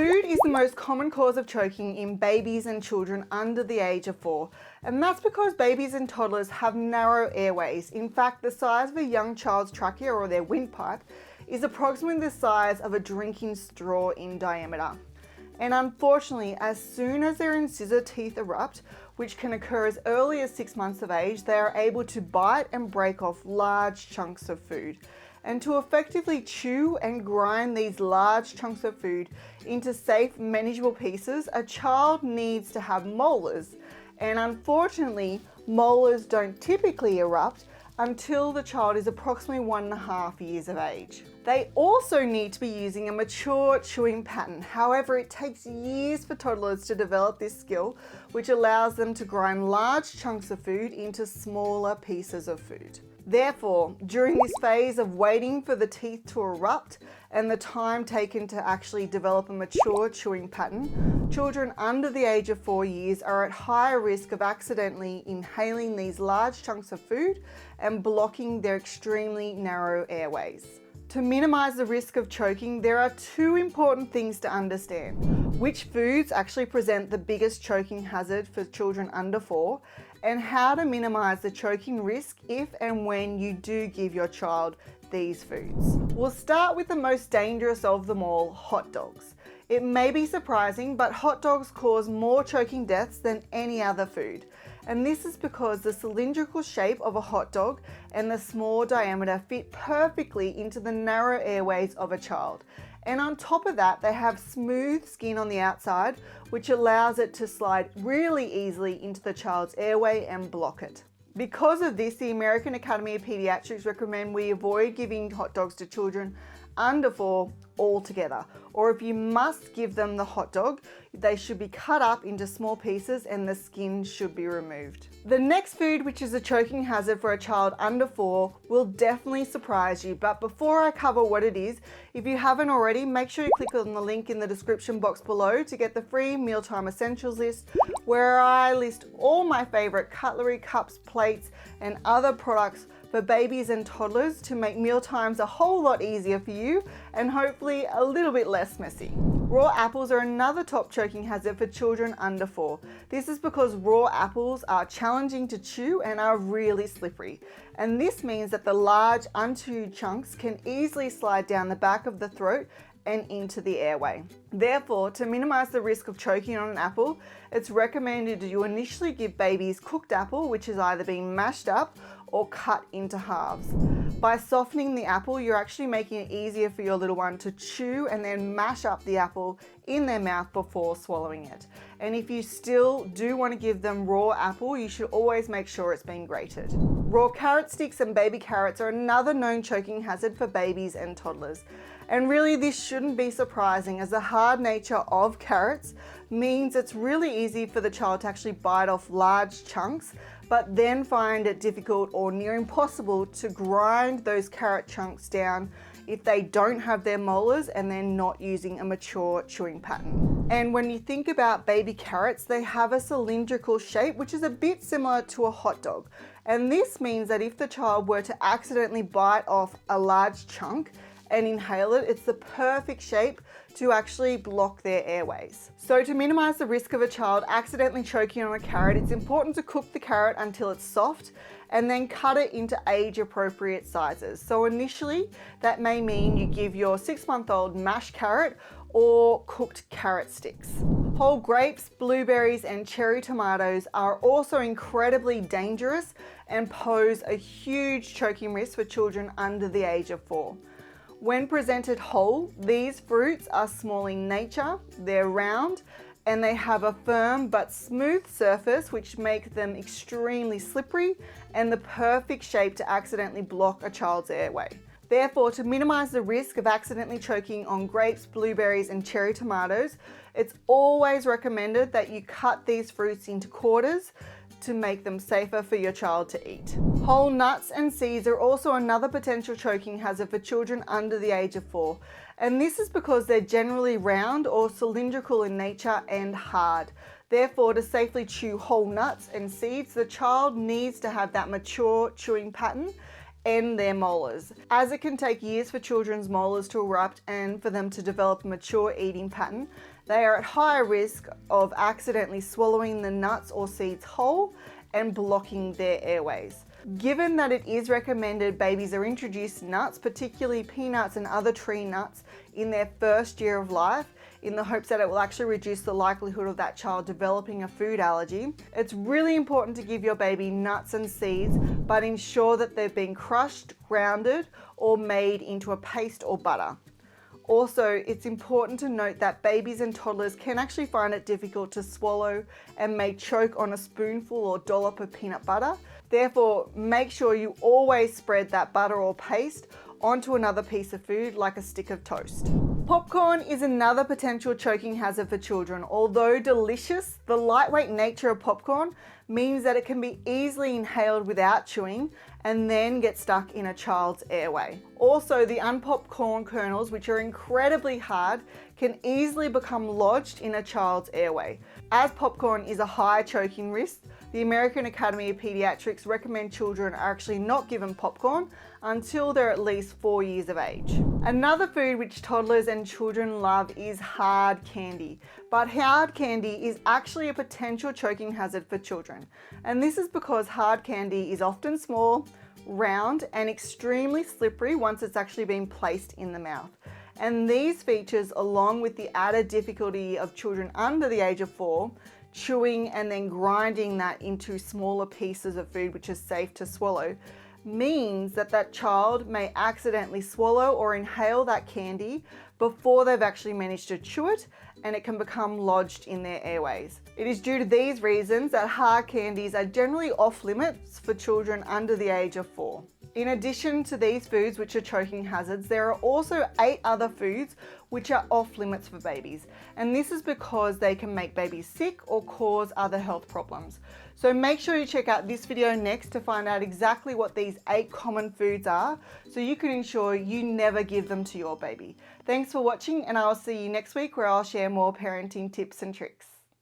Food is the most common cause of choking in babies and children under the age of 4, and that's because babies and toddlers have narrow airways. In fact, the size of a young child's trachea, or their windpipe, is approximately the size of a drinking straw in diameter. And unfortunately, as soon as their incisor teeth erupt, which can occur as early as 6 months of age, they are able to bite and break off large chunks of food. And to effectively chew and grind these large chunks of food into safe, manageable pieces, a child needs to have molars. And unfortunately, molars don't typically erupt until the child is approximately 1.5 years of age. They also need to be using a mature chewing pattern. However, it takes years for toddlers to develop this skill, which allows them to grind large chunks of food into smaller pieces of food. Therefore, during this phase of waiting for the teeth to erupt and the time taken to actually develop a mature chewing pattern, children under the age of 4 years are at higher risk of accidentally inhaling these large chunks of food and blocking their extremely narrow airways. To minimize the risk of choking, there are 2 important things to understand: which foods actually present the biggest choking hazard for children under 4, and how to minimize the choking risk if and when you do give your child these foods. We'll start with the most dangerous of them all, hot dogs. It may be surprising, but hot dogs cause more choking deaths than any other food. And this is because the cylindrical shape of a hot dog and the small diameter fit perfectly into the narrow airways of a child. And on top of that, they have smooth skin on the outside, which allows it to slide really easily into the child's airway and block it. Because of this, the American Academy of Pediatrics recommend we avoid giving hot dogs to children under 4 altogether. Or if you must give them the hot dog, they should be cut up into small pieces and the skin should be removed. The next food, which is a choking hazard for a child under 4, will definitely surprise you. But before I cover what it is, if you haven't already, make sure you click on the link in the description box below to get the free Mealtime Essentials list, where I list all my favorite cutlery, cups, plates, and other products for babies and toddlers to make meal times a whole lot easier for you and hopefully a little bit less messy. Raw apples are another top choking hazard for children under 4. This is because raw apples are challenging to chew and are really slippery. And this means that the large unchewed chunks can easily slide down the back of the throat and into the airway. Therefore, to minimize the risk of choking on an apple, it's recommended that you initially give babies cooked apple, which has either been mashed up or cut into halves. By softening the apple, you're actually making it easier for your little one to chew and then mash up the apple in their mouth before swallowing it. And if you still do want to give them raw apple, you should always make sure it's been grated. Raw carrot sticks and baby carrots are another known choking hazard for babies and toddlers. And really, this shouldn't be surprising, as the hard nature of carrots means it's really easy for the child to actually bite off large chunks, but then find it difficult or near impossible to grind those carrot chunks down if they don't have their molars and they're not using a mature chewing pattern. And when you think about baby carrots, they have a cylindrical shape, which is a bit similar to a hot dog. And this means that if the child were to accidentally bite off a large chunk and inhale it, it's the perfect shape to actually block their airways. So to minimize the risk of a child accidentally choking on a carrot, it's important to cook the carrot until it's soft and then cut it into age-appropriate sizes. So initially, that may mean you give your 6-month-old mashed carrot or cooked carrot sticks. Whole grapes, blueberries, and cherry tomatoes are also incredibly dangerous and pose a huge choking risk for children under the age of 4. When presented whole, these fruits are small in nature, they're round, and they have a firm but smooth surface, which makes them extremely slippery and the perfect shape to accidentally block a child's airway. Therefore, to minimize the risk of accidentally choking on grapes, blueberries, and cherry tomatoes, it's always recommended that you cut these fruits into quarters to make them safer for your child to eat. Whole nuts and seeds are also another potential choking hazard for children under the age of 4. And this is because they're generally round or cylindrical in nature and hard. Therefore, to safely chew whole nuts and seeds, the child needs to have that mature chewing pattern end their molars. As it can take years for children's molars to erupt and for them to develop a mature eating pattern, they are at higher risk of accidentally swallowing the nuts or seeds whole and blocking their airways. Given that it is recommended babies are introduced nuts, particularly peanuts and other tree nuts, in their first year of life, in the hopes that it will actually reduce the likelihood of that child developing a food allergy, it's really important to give your baby nuts and seeds, but ensure that they've been crushed, grounded, or made into a paste or butter. Also, it's important to note that babies and toddlers can actually find it difficult to swallow and may choke on a spoonful or dollop of peanut butter. Therefore, make sure you always spread that butter or paste onto another piece of food like a stick of toast. Popcorn is another potential choking hazard for children. Although delicious, the lightweight nature of popcorn means that it can be easily inhaled without chewing and then get stuck in a child's airway. Also, the unpopped corn kernels, which are incredibly hard, can easily become lodged in a child's airway. As popcorn is a high choking risk, the American Academy of Pediatrics recommend children are actually not given popcorn until they're at least 4 years of age. Another food which toddlers and children love is hard candy. But hard candy is actually a potential choking hazard for children. And this is because hard candy is often small, round, and extremely slippery once it's actually been placed in the mouth. And these features, along with the added difficulty of children under the age of 4, chewing and then grinding that into smaller pieces of food which is safe to swallow, means that that child may accidentally swallow or inhale that candy before they've actually managed to chew it, and it can become lodged in their airways. It is due to these reasons that hard candies are generally off limits for children under the age of 4. In addition to these foods which are choking hazards, there are also 8 other foods which are off limits for babies. And this is because they can make babies sick or cause other health problems. So make sure you check out this video next to find out exactly what these 8 common foods are, so you can ensure you never give them to your baby. Thanks for watching, and I'll see you next week where I'll share more parenting tips and tricks.